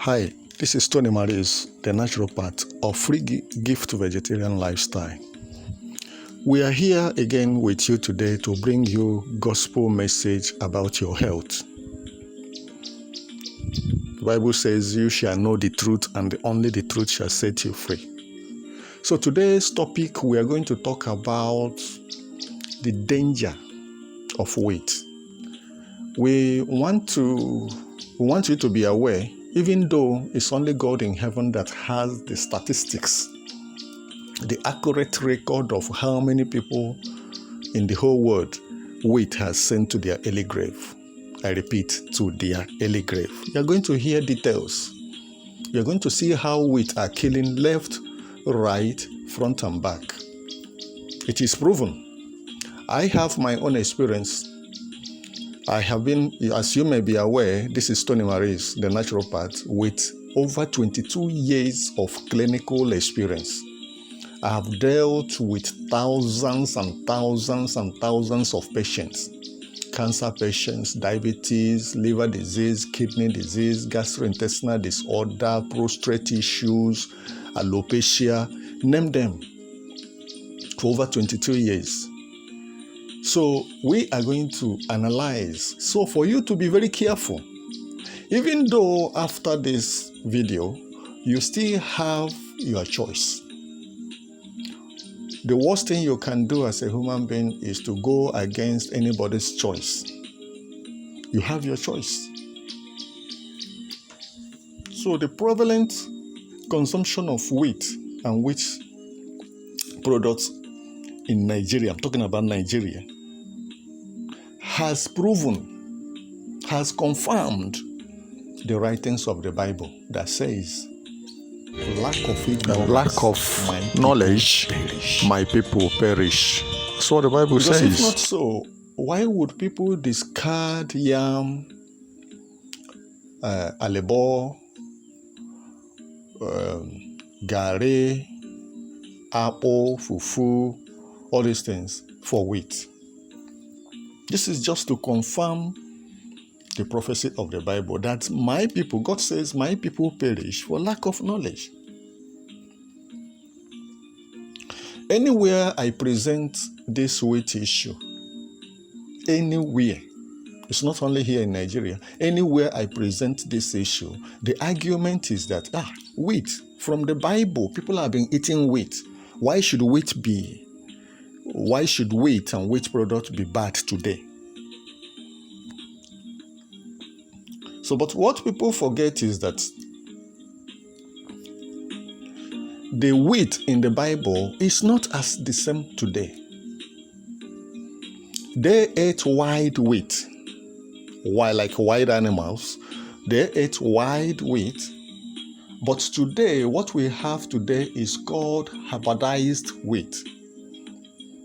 Hi, this is Tony Maris, the naturopath of Free Gift Vegetarian Lifestyle. We are here again with you today to bring you gospel message about your health. The Bible says you shall know the truth and only the truth shall set you free. So today's topic, we are going to talk about the danger of weight. We want you to be aware, even though it's only God in heaven that has the statistics, the accurate record of how many people in the whole world weight has sent to their early grave. I repeat, to their early grave. You're going to hear details. You're going to see how weight are killing left, right, front and back. It is proven. I have my own experience. I have been, as you may be aware, this is Tony Maris, the naturopath, with over 22 years of clinical experience. I have dealt with thousands and thousands and thousands of patients. Cancer patients, diabetes, liver disease, kidney disease, gastrointestinal disorder, prostate issues, alopecia, name them, for over 22 years. So we are going to analyze. So for you to be very careful, even though after this video, you still have your choice. The worst thing you can do as a human being is to go against anybody's choice. You have your choice. So the prevalent consumption of wheat and wheat products in Nigeria, I'm talking about Nigeria, has confirmed the writings of the Bible that says, lack of ignorance, lack of knowledge, my people perish. That's what the Bible says. If not so, why would people discard yam, alebo, gari, apple, fufu, all these things for wheat? This is just to confirm the prophecy of the Bible that my people, God says, my people perish for lack of knowledge. Anywhere I present this weight issue, anywhere, it's not only here in Nigeria, anywhere I present this issue, the argument is that, wheat, from the Bible, people have been eating wheat. Why should wheat and wheat products be bad today? So, but what people forget is that the wheat in the Bible is not as the same today. They ate wild wheat, like wild animals. They ate wild wheat. But today, what we have today is called hybridized wheat.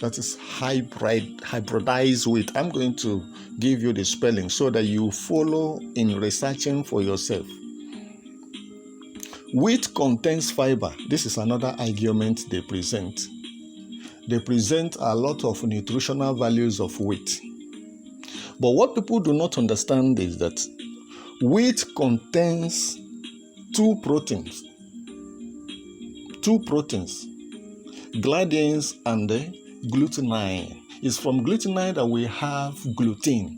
That is hybridized wheat. I'm going to give you the spelling so that you follow in researching for yourself. Wheat contains fiber. This is another argument they present. They present a lot of nutritional values of wheat. But what people do not understand is that wheat contains two proteins, gliadins and glutenine. It's from glutenine that we have gluten.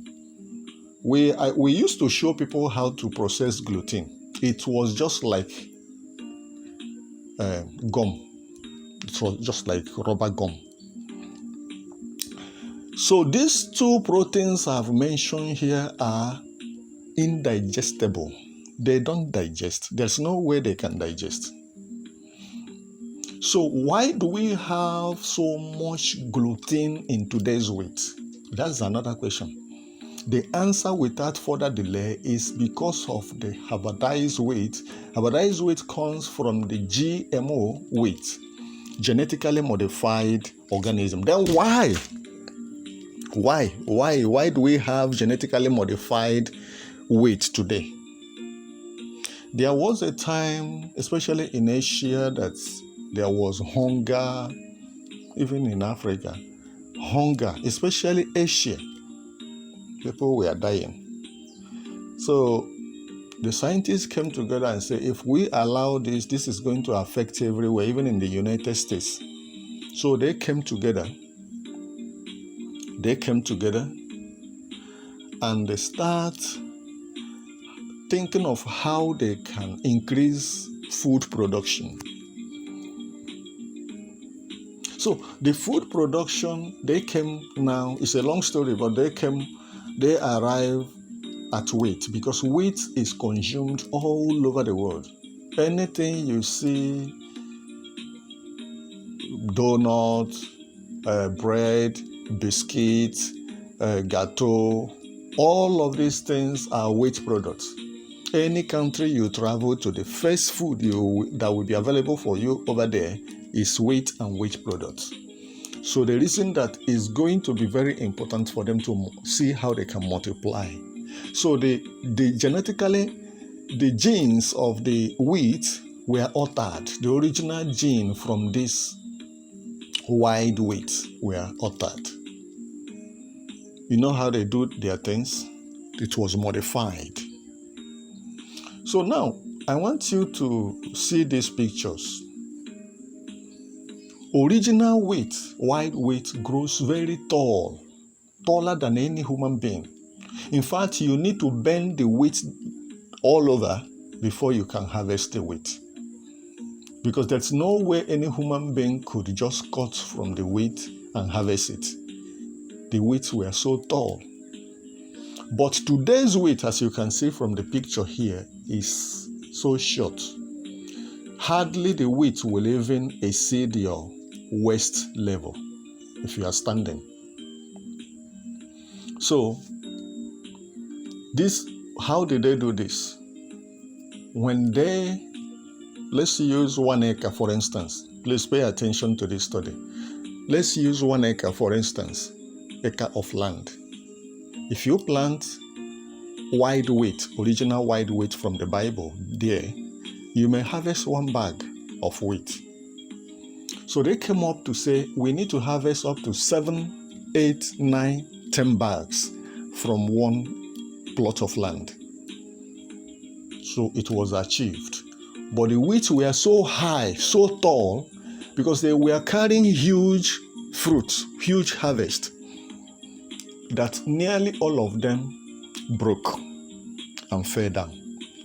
We used to show people how to process gluten. It was just like gum. It was just like rubber gum. So these two proteins I've mentioned here are indigestible. They don't digest. There's no way they can digest. So why do we have so much gluten in today's wheat? That's another question. The answer without further delay is because of the hybridized wheat. Hybridized wheat comes from the GMO wheat, genetically modified organism. Then why? Why do we have genetically modified wheat today? There was a time, especially in Asia, that there was hunger, even in Africa. Hunger, especially Asia. People were dying. So The scientists came together and said, if we allow this, this is going to affect everywhere, even in the United States. So they came together. And they start thinking of how they can increase food production. So the food production, they came now, it's a long story, but they arrive at wheat, because wheat is consumed all over the world. Anything you see, donuts, bread, biscuits, gâteau, all of these things are wheat products. Any country you travel to, the first food that will be available for you over there is wheat and wheat products. So the reason that is going to be very important for them to see how they can multiply. So the genetically, the genes of the wheat were altered. The original gene from this wide wheat were altered. You know how they do their things? It was modified. So now, I want you to see these pictures. Original wheat, white wheat, grows very tall, taller than any human being. In fact, you need to bend the wheat all over before you can harvest the wheat. Because there's no way any human being could just cut from the wheat and harvest it. The wheat were so tall. But today's wheat, as you can see from the picture here, is so short. Hardly the wheat will even exceed your waist level if you are standing. So, how did they do this? Let's use 1 acre for instance. Please pay attention to this study. Let's use 1 acre for instance, acre of land. If you plant wide wheat, original wide wheat from the Bible there, you may harvest 1 bag of wheat. So they came up to say, we need to harvest up to 7, 8, 9, 10 bags from 1 plot of land. So it was achieved. But the wheat were so high, so tall, because they were carrying huge fruit, huge harvest, that nearly all of them broke and fell down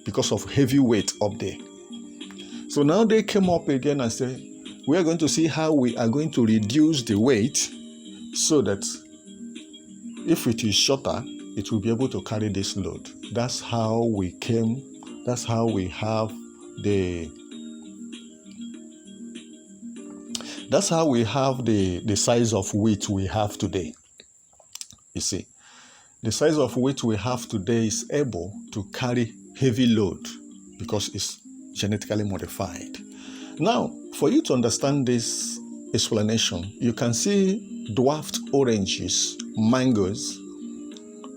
because of heavy weight up there. So now they came up again and said, we are going to see how we are going to reduce the weight so that if it is shorter, it will be able to carry this load. That's how we have the size of wheat we have today. You see, the size of wheat we have today is able to carry heavy load because it's genetically modified. Now, for you to understand this explanation, you can see dwarfed oranges, mangoes,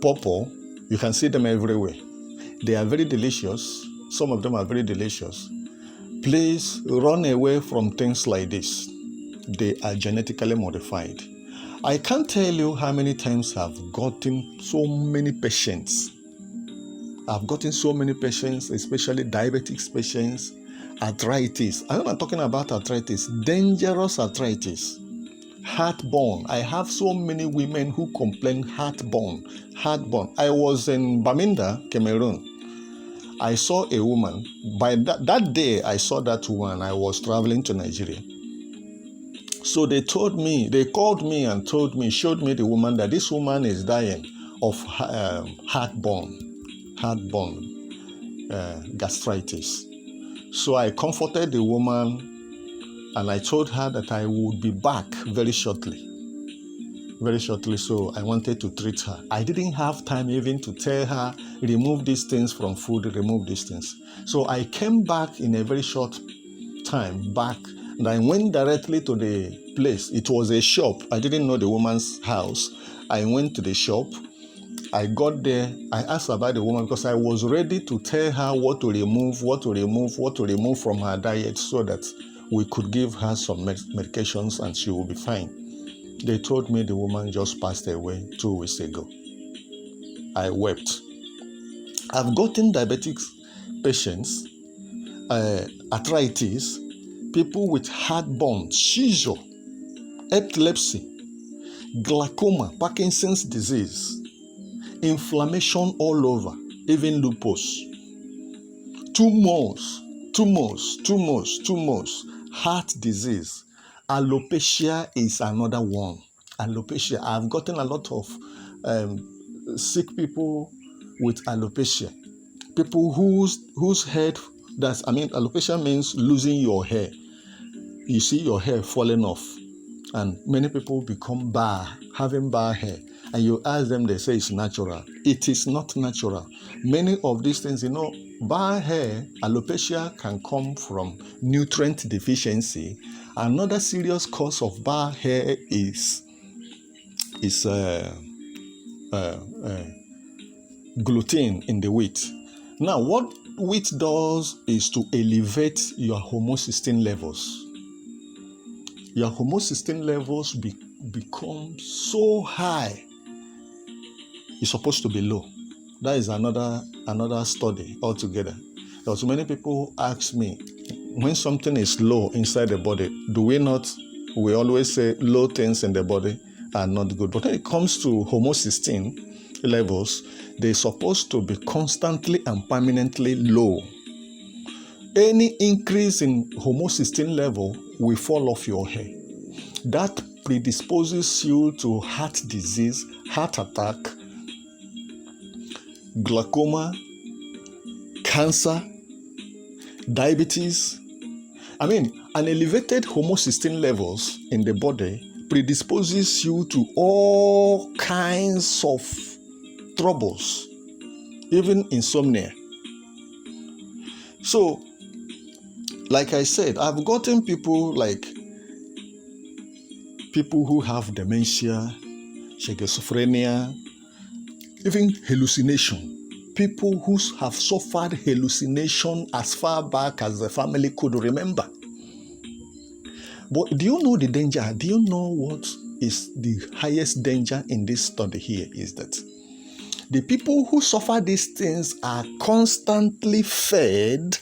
pawpaw. You can see them everywhere. They are very delicious. Some of them are very delicious. Please run away from things like this. They are genetically modified. I can't tell you how many times I've gotten so many patients. Especially diabetic patients, arthritis. I'm not talking about arthritis, dangerous arthritis, heartburn. I have so many women who complain heartburn. I was in Bamenda, Cameroon. I saw a woman. By that day, I saw that woman. I was traveling to Nigeria. So they called me and showed me the woman, that this woman is dying of heartburn, gastritis. So I comforted the woman and I told her that I would be back very shortly. So I wanted to treat her. I didn't have time even to tell her, remove these things from food, remove these things. So I came back in a very short time back, and I went directly to the place. It was a shop. I didn't know the woman's house. I went to the shop. I got there. I asked about the woman because I was ready to tell her what to remove from her diet so that we could give her some medications and she will be fine. They told me the woman just passed away 2 weeks ago. I wept. I've gotten diabetics patients, arthritis, people with heartburn, seizure, epilepsy, glaucoma, Parkinson's disease, inflammation all over, even lupus, tumors, heart disease. Alopecia is another one. Alopecia. I've gotten a lot of sick people with alopecia. People whose head, alopecia means losing your hair. You see your hair falling off. And many people become having bare hair. And you ask them, they say it's natural. It is not natural. Many of these things, bare hair, alopecia can come from nutrient deficiency. Another serious cause of bare hair is gluten in the wheat. Now, what wheat does is to elevate your homocysteine levels. Your homocysteine levels become so high. It's supposed to be low. That is another study altogether. Because many people ask me, when something is low inside the body, we always say low things in the body are not good. But when it comes to homocysteine levels, they're supposed to be constantly and permanently low. Any increase in homocysteine level will fall off your hair. That predisposes you to heart disease, heart attack, glaucoma, cancer, diabetes. An elevated homocysteine levels in the body predisposes you to all kinds of troubles, even insomnia. So, like I said, I've gotten people who have dementia, schizophrenia, even hallucination. People who have suffered hallucination as far back as the family could remember. But do you know the danger? Do you know what is the highest danger in this study here is that the people who suffer these things are constantly fed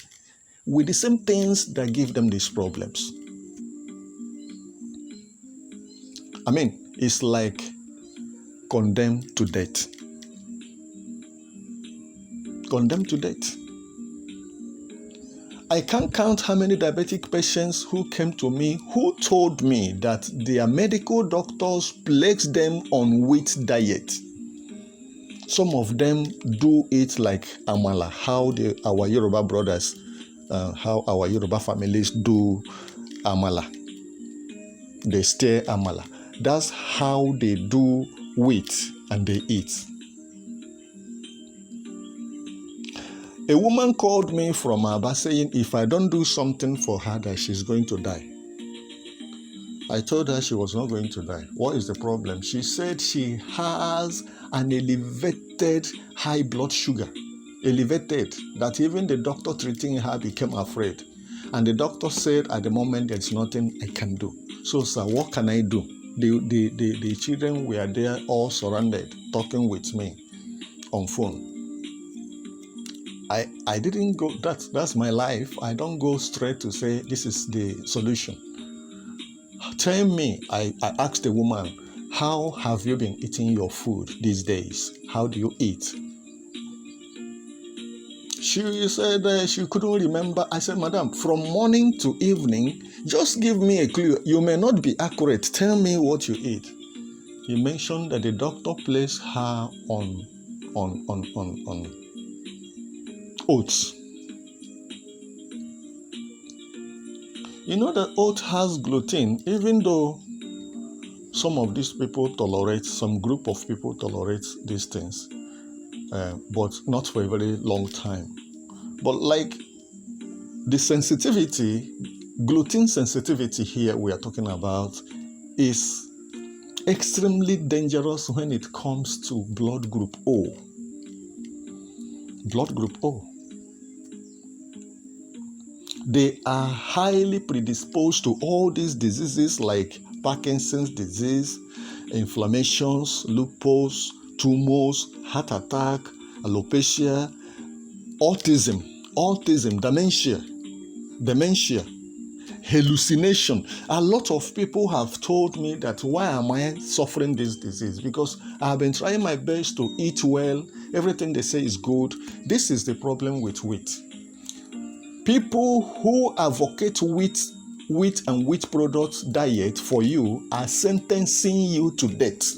with the same things that give them these problems. It's like condemned to death. Condemned to death. I can't count how many diabetic patients who came to me who told me that their medical doctors placed them on wheat diet. Some of them do it like amala, how our Yoruba brothers, how our Yoruba families do amala. They stir amala. That's how they do wheat and they eat. A woman called me from Aba saying if I don't do something for her that she's going to die. I told her she was not going to die. What is the problem? She said she has an elevated high blood sugar. Elevated, that even the doctor treating her became afraid. And the doctor said at the moment there's nothing I can do. So sir, what can I do? The children were there all surrounded, talking with me on phone. I didn't go, that's my life. I don't go straight to say this is the solution. Tell me, I asked the woman, how have you been eating your food these days? How do you eat? She said she couldn't remember. I said, madam, from morning to evening, just give me a clue. You may not be accurate. Tell me what you eat. He mentioned that the doctor placed her on oats. You know that oat has gluten, even though some of these people some group of people tolerate these things, but not for a very long time. But like the sensitivity, gluten sensitivity here we are talking about is extremely dangerous when it comes to blood group O. Blood group O. They are highly predisposed to all these diseases like Parkinson's disease, inflammations, lupus, tumors, heart attack, alopecia, autism. autism, dementia, hallucination. A lot of people have told me that why am I suffering this disease? Because I have been trying my best to eat well. Everything they say is good. This is the problem with wheat. People who advocate wheat and wheat products diet for you are sentencing you to death.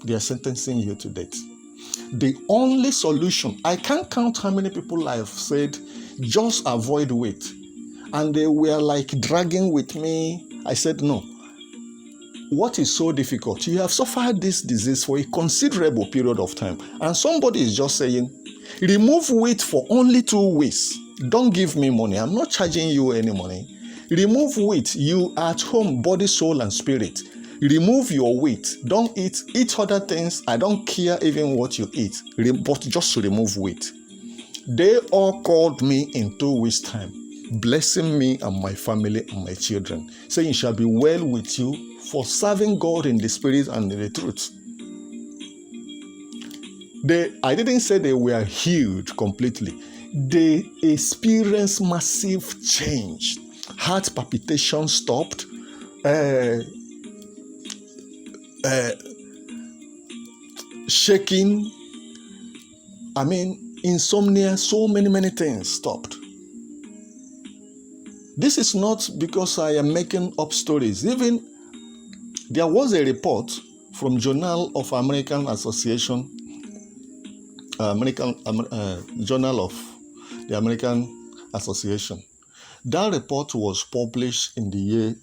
They are sentencing you to death. The only solution, I can't count how many people I have said, just avoid wheat. And they were like dragging with me. I said, no. What is so difficult? You have suffered this disease for a considerable period of time. And somebody is just saying, remove wheat for only 2 weeks. Don't give me money. I'm not charging you any money. Remove wheat. You are at home, body, soul, and spirit. Remove your wheat. Don't eat other things. I don't care even what you eat, but just remove wheat. They all called me in 2 weeks' time, blessing me and my family and my children, saying, it shall be well with you for serving God in the spirit and in the truth. I didn't say they were healed completely. They experienced massive change. Heart palpitation stopped. Shaking. Insomnia. So many things stopped. This is not because I am making up stories. Even there was a report from Journal of American Association, Journal of the American Association. That report was published in the year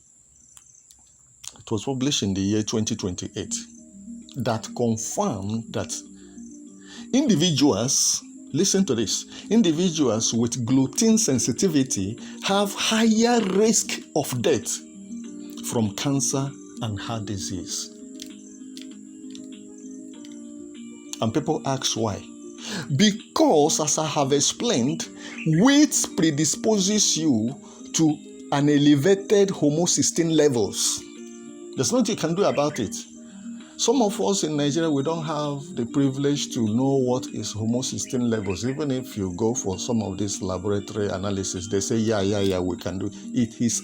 2028 that confirmed that individuals, listen to this, individuals with gluten sensitivity have higher risk of death from cancer and heart disease. And people ask why. Because, as I have explained, wheat predisposes you to an elevated homocysteine levels. There's nothing you can do about it. Some of us in Nigeria, we don't have the privilege to know what is homocysteine levels. Even if you go for some of this laboratory analysis, they say, yeah, we can do it. It is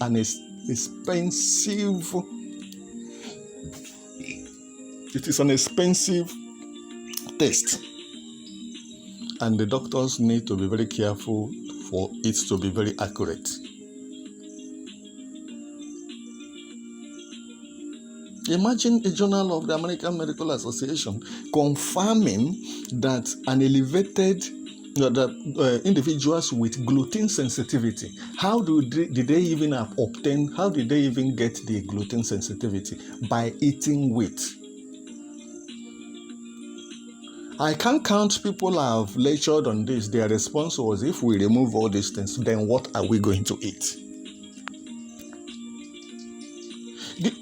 an expensive test. And the doctors need to be very careful for it to be very accurate. Imagine a journal of the American Medical Association confirming that an elevated individuals with gluten sensitivity, how did they even get the gluten sensitivity? By eating wheat. I can't count people I have lectured on this. Their response was, if we remove all these things, then what are we going to eat?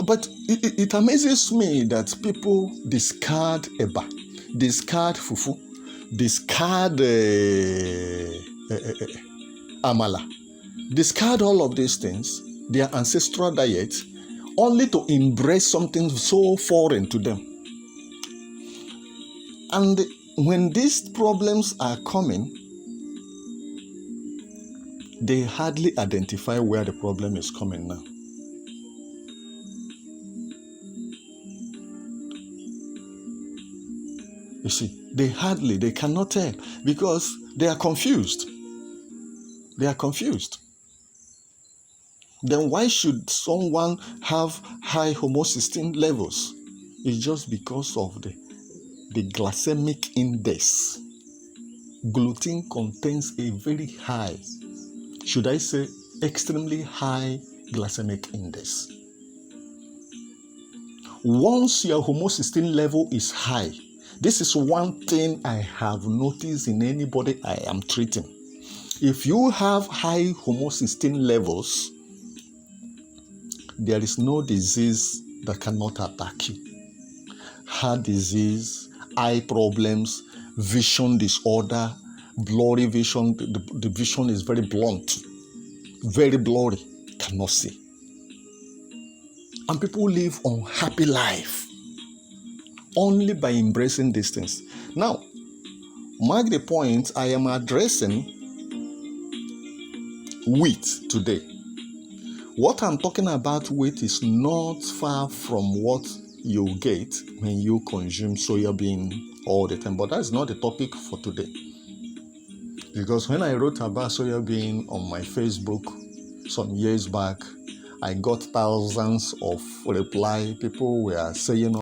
But it amazes me that people discard eba, discard fufu, discard amala, discard all of these things, their ancestral diet, only to embrace something so foreign to them. And when these problems are coming, they hardly identify where the problem is coming now. You see, they cannot tell because they are confused. They are confused. Then why should someone have high homocysteine levels? It's just because of the glycemic index. Gluten contains a very high, should I say, extremely high glycemic index. Once your homocysteine level is high, this is one thing I have noticed in anybody I am treating. If you have high homocysteine levels, there is no disease that cannot attack you. Heart disease, eye problems, vision disorder, blurry vision. The vision is very blunt, very blurry, cannot see. And people live unhappy life only by embracing these things. Now, mark the point, I am addressing wheat today. What I'm talking about wheat is not far from what you get when you consume soya bean all the time, but that's not the topic for today. Because when I wrote about soya bean on my Facebook some years back, I got thousands of reply. People were saying